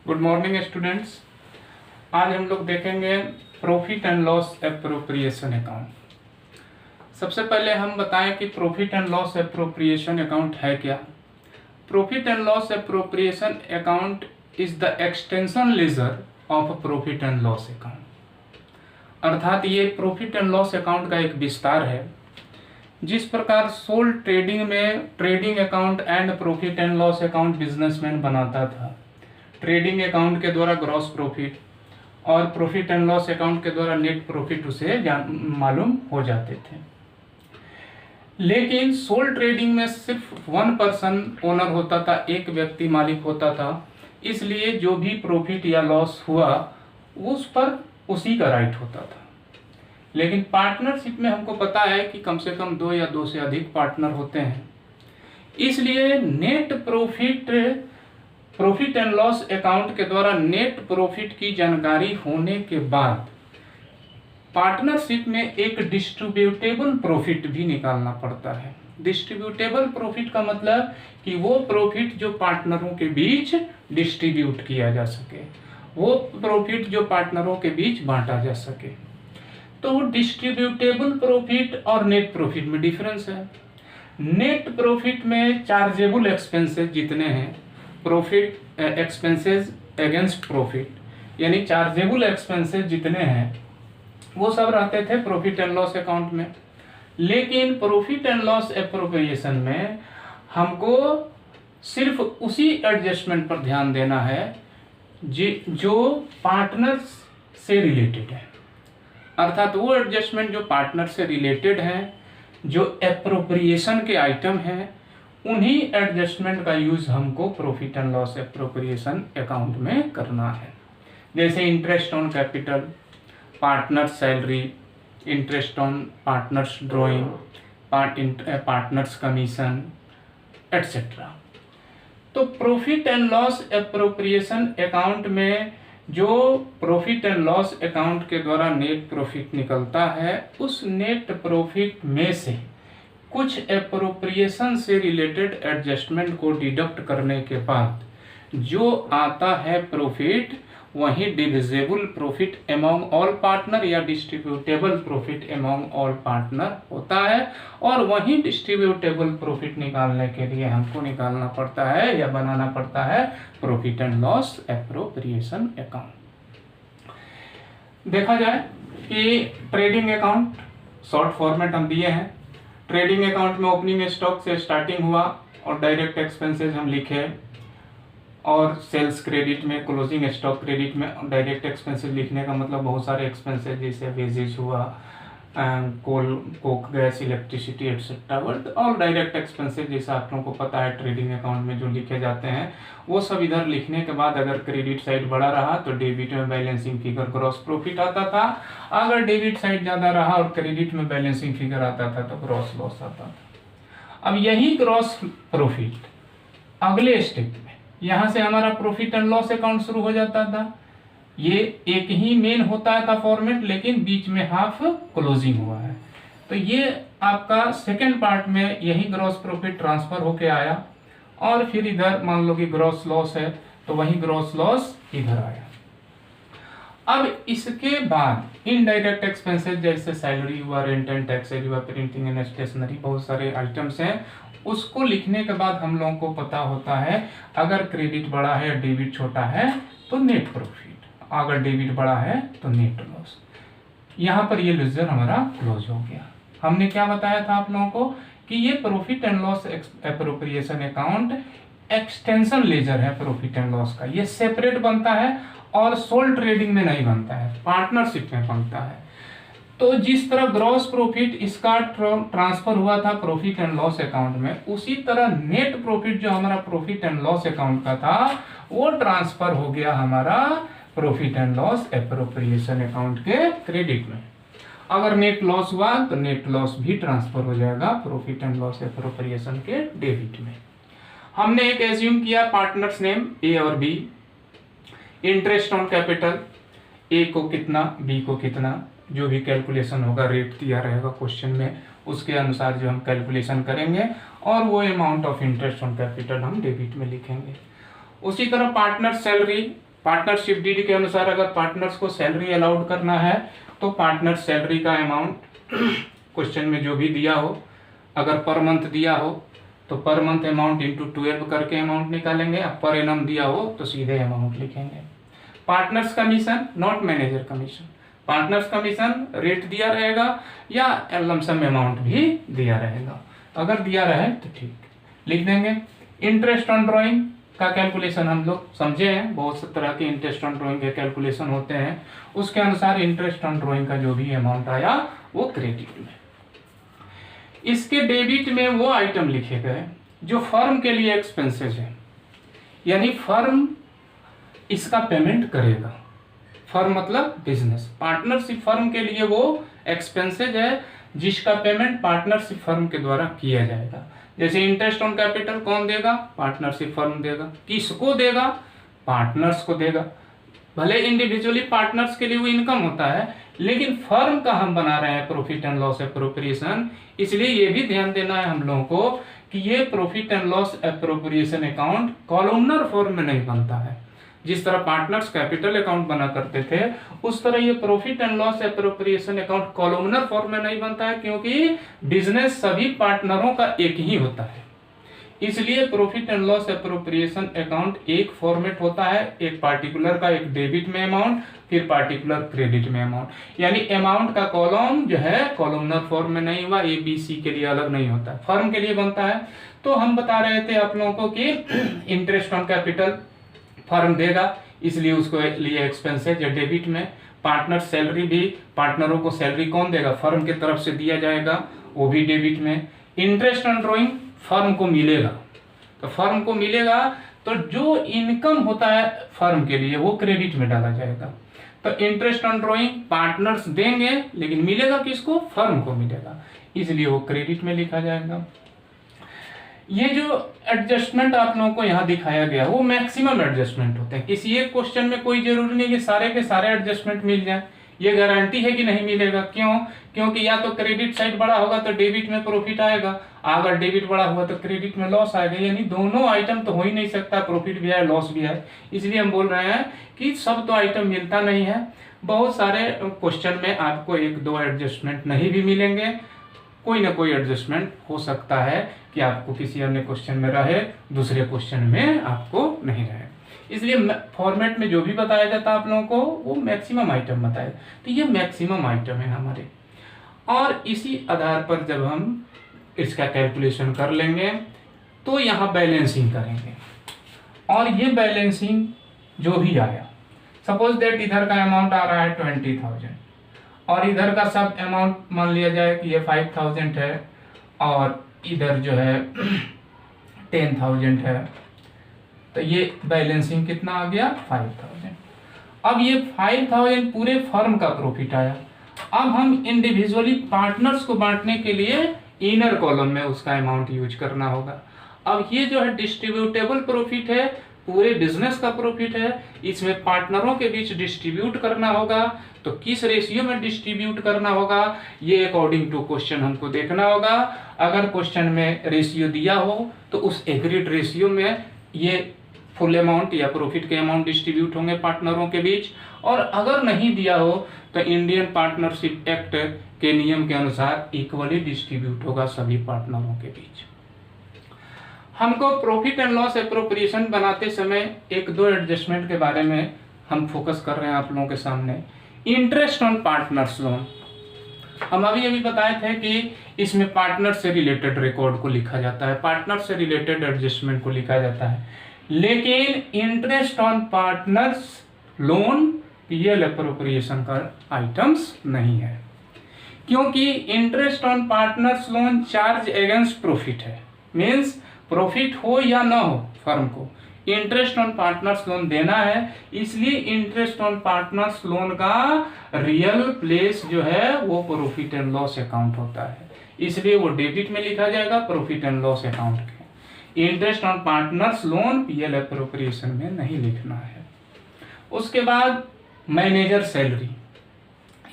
Good morning students. आज हम लोग देखेंगे profit and loss appropriation account. सबसे पहले हम बताएं कि profit and loss appropriation account है क्या। Profit and loss appropriation account is the extension laser of profit and loss account. अर्थात ये प्रॉफिट एंड लॉस अकाउंट का एक विस्तार है। जिस प्रकार सोल ट्रेडिंग में trading account and profit and loss account businessman बनाता था। ट्रेडिंग अकाउंट के द्वारा ग्रॉस प्रॉफिट और प्रॉफिट एंड लॉस अकाउंट के द्वारा नेट प्रॉफिट उसे मालूम हो जाते थे। लेकिन सोल ट्रेडिंग में सिर्फ वन पर्सन ओनर होता था, एक व्यक्ति मालिक होता था। इसलिए जो भी प्रॉफिट या लॉस हुआ उस पर उसी का राइट होता था। लेकिन पार्टनरशिप में हमको पता है कि कम से कम 2 या 2 से अधिक पार्टनर होते हैं। इसलिए net profit and loss account के द्वारा नेट प्रॉफिट की जानकारी होने के बाद पार्टनरशिप में एक डिस्ट्रीब्यूटेबल प्रॉफिट भी निकालना पड़ता है। डिस्ट्रीब्यूटेबल प्रॉफिट का मतलब कि वो प्रॉफिट जो पार्टनरों के बीच डिस्ट्रीब्यूट किया जा सके, वो प्रॉफिट जो पार्टनरों के बीच बांटा जा सके। तो डिस्ट्रीब्यूटेबल प्रॉफिट और नेट प्रॉफिट में डिफरेंस है। नेट प्रॉफिट में चार्जेबल एक्सपेंसेस जितने हैं, प्रॉफिट एक्सपेंसेस अगेंस्ट प्रॉफिट, यानी चार्जेबल एक्सपेंसेस जितने हैं वो सब रहते थे प्रॉफिट एंड लॉस अकाउंट में। लेकिन प्रॉफिट एंड लॉस एप्रोप्रिएशन में हमको सिर्फ उसी एडजस्टमेंट पर ध्यान देना है जो पार्टनर्स से रिलेटेड है। अर्थात वो एडजस्टमेंट जो पार्टनर से रिलेटेड है, जो एप्रोप्रिएशन के आइटम हैं, उन्हीं एडजस्टमेंट का यूज हमको profit and loss appropriation account में करना है। जैसे interest on capital, partners salary, interest on partners drawing, partners commission etcetera. तो profit and loss appropriation account में जो प्रॉफिट एंड लॉस अकाउंट के द्वारा नेट प्रॉफिट निकलता है, उस नेट प्रॉफिट में से कुछ एप्रोप्रिएशन से रिलेटेड एडजस्टमेंट को डिडक्ट करने के बाद जो आता है प्रॉफिट, वही divisible profit among all partner या distributable profit among all partner होता है। और वही डिस्ट्रीब्यूटेबल प्रॉफिट निकालने के लिए हमको निकालना पड़ता है या बनाना पड़ता है profit and loss appropriation account. देखा जाए कि ट्रेडिंग अकाउंट शॉर्ट फॉर्मेट हम दिए हैं। ट्रेडिंग अकाउंट में ओपनिंग स्टॉक से स्टार्टिंग हुआ और डायरेक्ट एक्सपेंसेस हम लिखे, और सेल्स क्रेडिट में, क्लोजिंग स्टॉक क्रेडिट में डायरेक्ट एक्सपेंसेस लिखने का मतलब बहुत सारे एक्सपेंसेस जैसे वेजेस हुआ, कोल, कोक, गैस, इलेक्ट्रिसिटी एटसेट्रा, और डायरेक्ट एक्सपेंसेस जैसा आप लोगों को पता है ट्रेडिंग अकाउंट में जो लिखे जाते हैं वो सब इधर लिखने के बाद अगर क्रेडिट साइड बड़ा रहा तो डेबिट में बैलेंसिंग फिगर ग्रॉस प्रॉफिट आता था। अगर डेबिट साइड ज़्यादा रहा और क्रेडिट में बैलेंसिंग फिगर आता था तो ग्रॉस लॉस आता था। अब यही ग्रॉस प्रॉफिट अगले स्टेप में, यहाँ से हमारा प्रॉफिट एंड लॉस अकाउंट शुरू हो जाता था। ये एक ही मेन होता था फॉर्मेट, लेकिन बीच में हाफ क्लोजिंग हुआ है। तो ये आपका सेकेंड पार्ट में यही ग्रॉस प्रॉफिट ट्रांसफर होके आया, और फिर इधर मान लो कि ग्रॉस लॉस है तो वही ग्रॉस लॉस इधर आया। अब इसके बाद इनडायरेक्ट एक्सपेंसेस जैसे सैलरी हुआ, रेंट एंड टैक्स हुआ, प्रिंटिंग एंड स्टेशनरी, बहुत सारे आइटम्स हैं। उसको लिखने के बाद हम लोगों को पता होता है अगर क्रेडिट बड़ा है, डेबिट छोटा है तो नेट प्रॉफिट, अगर डेबिट बड़ा है तो नेट लॉस। यहाँ पर ये लेजर हमारा क्लोज हो गया। हमने क्या बताया था आप लोगों को कि ये profit and loss appropriation account extension ledger है प्रॉफिट एंड लॉस का। ये सेपरेट बनता है और सोल ट्रेडिंग में नहीं बनता है, पार्टनरशिप में बनता है। तो जिस तरह ग्रॉस प्रॉफिट इसका ट्रांसफर हुआ था प्रॉफिट एंड लॉस अकाउंट में, उसी तरह नेट प्रॉफिट जो हमारा प्रॉफिट एंड लॉस अकाउंट का था वो ट्रांसफर हो गया हमारा profit and loss appropriation account के क्रेडिट में। अगर नेट लॉस हुआ तो नेट लॉस भी ट्रांसफर हो जाएगा प्रॉफिट एंड लॉस एप्रोप्रिएशन के डेबिट में। हमने एक एज्यूम किया पार्टनर्स नेम ए और बी, इंटरेस्ट ऑन कैपिटल, ए को कितना, बी को कितना, जो भी कैलकुलेशन होगा रेट दिया रहेगा क्वेश्चन में, उसके अनुसार जो हम कैलकुलेशन करेंगे और वो amount of interest on capital हम डेबिट में लिखेंगे। उसी तरह पार्टनर सैलरी पार्टनरशिप डीड के अनुसार अगर पार्टनर्स को सैलरी अलाउड करना है तो पार्टनर सैलरी का अमाउंट क्वेश्चन में जो भी दिया हो, अगर पर मंथ दिया हो तो पर मंथ अमाउंट इंटू 12 करके अमाउंट निकालेंगे, अब पर एनम दिया हो तो सीधे अमाउंट लिखेंगे। Partners commission not manager commission, partners commission rate दिया रहेगा या लमसम अमाउंट भी दिया रहेगा, अगर दिया रहे तो ठीक लिख देंगे। इंटरेस्ट ऑन ड्राइंग का कैलकुलेशन हम लोग समझे हैं, बहुत से तरह के इंटरेस्ट ऑन ड्राइंग के कैलकुलेशन होते हैं, उसके अनुसार इंटरेस्ट ऑन ड्राइंग का जो भी अमाउंट आया वो क्रेडिट में। इसके डेबिट में वो आइटम लिखे गए जो फर्म के लिए एक्सपेंसेस है, यानी फर्म इसका पेमेंट करेगा। फर्म मतलब बिजनेस, पार्टनरशिप फर्म के लिए वो एक्सपेंसेज है जिसका पेमेंट पार्टनरशिप फर्म के द्वारा किया जाएगा। जैसे इंटरेस्ट ऑन कैपिटल कौन देगा? पार्टनरशिप फर्म देगा। किसको देगा? पार्टनर्स को देगा। भले इंडिविजुअली पार्टनर्स के लिए वो इनकम होता है, लेकिन फर्म का हम बना रहे हैं प्रॉफिट एंड लॉस एप्रोप्रिएशन, इसलिए ये भी ध्यान देना है हम लोगों को कि ये profit and loss appropriation account columnar form में नहीं बनता है। जिस तरह पार्टनर्स कैपिटल अकाउंट बना करते थे, उस तरह ये profit and loss appropriation account columnar form में नहीं बनता है, क्योंकि बिजनेस सभी पार्टनरों का एक ही होता है। इसलिए profit and loss appropriation account एक फॉर्मेट होता है, एक पार्टिकुलर का, एक डेबिट में अमाउंट, फिर पार्टिकुलर क्रेडिट में अमाउंट। यानी अमाउंट का कॉलम जो है कॉलमनर फॉर्म में नहीं हुआ, ABC के लिए अलग नहीं होता है, फर्म के लिए बनता है। तो हम बता रहे थे आप लोगों को कि इंटरेस्ट ऑन कैपिटल फर्म देगा, इसलिए उसको लिए एक्सपेंसेज या डेबिट में। पार्टनर सैलरी भी, पार्टनरों को सैलरी कौन देगा? फर्म की तरफ से दिया जाएगा, वो भी डेबिट में। इंटरेस्ट ऑन ड्रॉइंग फर्म को मिलेगा, तो फर्म को मिलेगा तो जो इनकम होता है फर्म के लिए वो क्रेडिट में डाला जाएगा। तो इंटरेस्ट ऑन ड्रॉइंग पार्टनर्स देंगे, लेकिन मिलेगा किसको? फर्म को मिलेगा, इसलिए वो क्रेडिट में लिखा जाएगा। ये जो एडजस्टमेंट आप लोगों को यहाँ दिखाया गया वो मैक्सिमम एडजस्टमेंट होते हैं। किसी एक क्वेश्चन में कोई जरूरी नहीं कि सारे के सारे एडजस्टमेंट मिल जाए, ये गारंटी है कि नहीं मिलेगा। क्यों? क्योंकि या तो क्रेडिट साइड बड़ा होगा तो डेबिट में प्रॉफिट आएगा, अगर डेबिट बड़ा हुआ तो क्रेडिट में लॉस आएगा, यानी दोनों आइटम तो हो ही नहीं सकता, प्रॉफिट भी आए लॉस भी आए। इसलिए हम बोल रहे हैं कि सब तो आइटम मिलता नहीं है, बहुत सारे क्वेश्चन में आपको एक दो एडजस्टमेंट नहीं भी मिलेंगे, कोई ना कोई एडजस्टमेंट हो सकता है कि आपको किसी अन्य क्वेश्चन में रहे, दूसरे क्वेश्चन में आपको नहीं रहे। इसलिए फॉर्मेट में जो भी बताया जाता है आप लोगों को वो मैक्सिमम आइटम बताए, तो ये मैक्सिमम आइटम है हमारे। और इसी आधार पर जब हम इसका कैलकुलेशन कर लेंगे तो यहाँ बैलेंसिंग करेंगे, और ये बैलेंसिंग जो भी आया, सपोज दैट इधर का अमाउंट आ रहा है 20,000 और इधर का सब अमाउंट मान लिया जाए कि ये 5,000 है और इधर जो है 10,000 है, तो ये बैलेंसिंग कितना आ गया? 5,000। अब ये 5,000 पूरे फर्म का प्रॉफिट आया। अब हम इंडिविजुअली पार्टनर्स को बांटने के लिए इनर कॉलम में उसका अमाउंट यूज करना होगा। अब ये जो है डिस्ट्रीब्यूटेबल प्रॉफिट है, पूरे बिजनेस का प्रॉफिट है, इसमें पार्टनरों के बीच डिस्ट्रीब्यूट करना होगा। तो किस रेशियो में डिस्ट्रीब्यूट करना होगा ये अकॉर्डिंग टू क्वेश्चन हमको देखना होगा। अगर क्वेश्चन में रेशियो दिया हो तो उस एग्रीड रेशियो में ये फुल अमाउंट या प्रॉफिट के अमाउंट डिस्ट्रीब्यूट होंगे पार्टनरों के बीच, और अगर नहीं दिया हो तो इंडियन पार्टनरशिप एक्ट के नियम के अनुसार इक्वली डिस्ट्रीब्यूट होगा सभी पार्टनरों के बीच। हमको प्रॉफिट एंड लॉस एप्रोप्रिएशन बनाते समय एक दो एडजस्टमेंट के बारे में हम फोकस कर रहे हैं आप लोगों के सामने। इंटरेस्ट ऑन पार्टनर्स लोन, हम अभी बताए थे कि इसमें पार्टनर से रिलेटेड रिकॉर्ड को लिखा जाता है, पार्टनर से रिलेटेड एडजस्टमेंट को लिखा जाता है, लेकिन interest on partners loan PL appropriation का आइटम्स नहीं है, क्योंकि interest on partners loan charge against profit है। मीन्स प्रॉफिट हो या ना हो फर्म को इंटरेस्ट ऑन पार्टनर्स लोन देना है, इसलिए इंटरेस्ट ऑन पार्टनर्स लोन का रियल प्लेस जो है वो प्रॉफिट एंड लॉस अकाउंट होता है, इसलिए वो डेबिट में लिखा जाएगा प्रॉफिट एंड लॉस अकाउंट के। Interest on partners loan PL appropriation में नहीं लिखना है। उसके बाद मैनेजर सैलरी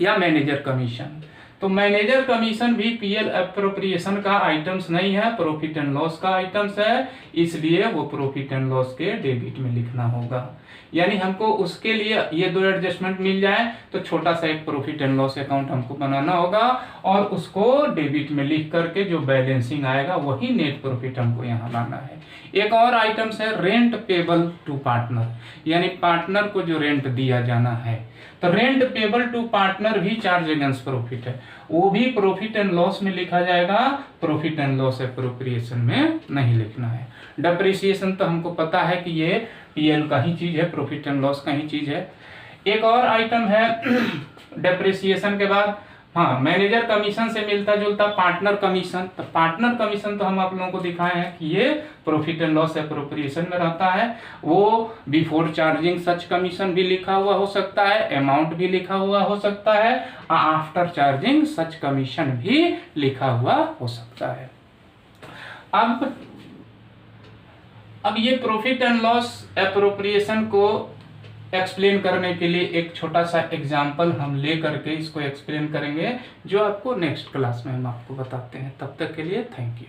या मैनेजर कमीशन, तो मैनेजर कमीशन भी पीएल अप्रोप्रिएशन का आइटम्स नहीं है, प्रॉफिट एंड लॉस का आइटम्स है, इसलिए वो प्रॉफिट एंड लॉस के डेबिट में लिखना होगा। यानी हमको उसके लिए ये दो एडजस्टमेंट मिल जाए तो छोटा सा एक प्रॉफिट एंड लॉस अकाउंट हमको बनाना होगा और उसको डेबिट में लिख करके जो बैलेंसिंग आएगा वही नेट प्रॉफिट हमको यहाँ लाना है। एक और आइटम्स है रेंट पेबल टू पार्टनर, यानी पार्टनर को जो रेंट दिया जाना है, तो रेंट पेबल टू पार्टनर भी चार्ज अगेंस्ट प्रॉफिट है, वो भी प्रॉफिट एंड लॉस में लिखा जाएगा, प्रॉफिट एंड लॉस एप्रोप्रिएशन में नहीं लिखना है। डेप्रिसिएशन तो हमको पता है कि ये पीएल का ही चीज है, प्रॉफिट एंड लॉस का ही चीज है। एक और आइटम है डेप्रिसिएशन के बाद, हाँ, मैनेजर कमीशन से मिलता जुलता पार्टनर कमीशन। तो पार्टनर कमीशन तो हम आप लोगों को दिखाए हैं कि ये प्रॉफिट एंड लॉस एप्रोप्रिएशन में रहता है। वो बिफोर चार्जिंग सच कमीशन भी लिखा हुआ हो सकता है, अमाउंट भी लिखा हुआ हो सकता है, आफ्टर चार्जिंग सच कमीशन भी लिखा हुआ हो सकता है। अब ये प्रॉफिट एंड लॉस एप्रोप्रिएशन को एक्सप्लेन करने के लिए एक छोटा सा एग्जाम्पल हम ले करके इसको एक्सप्लेन करेंगे, जो आपको नेक्स्ट क्लास में हम आपको बताते हैं। तब तक के लिए थैंक यू।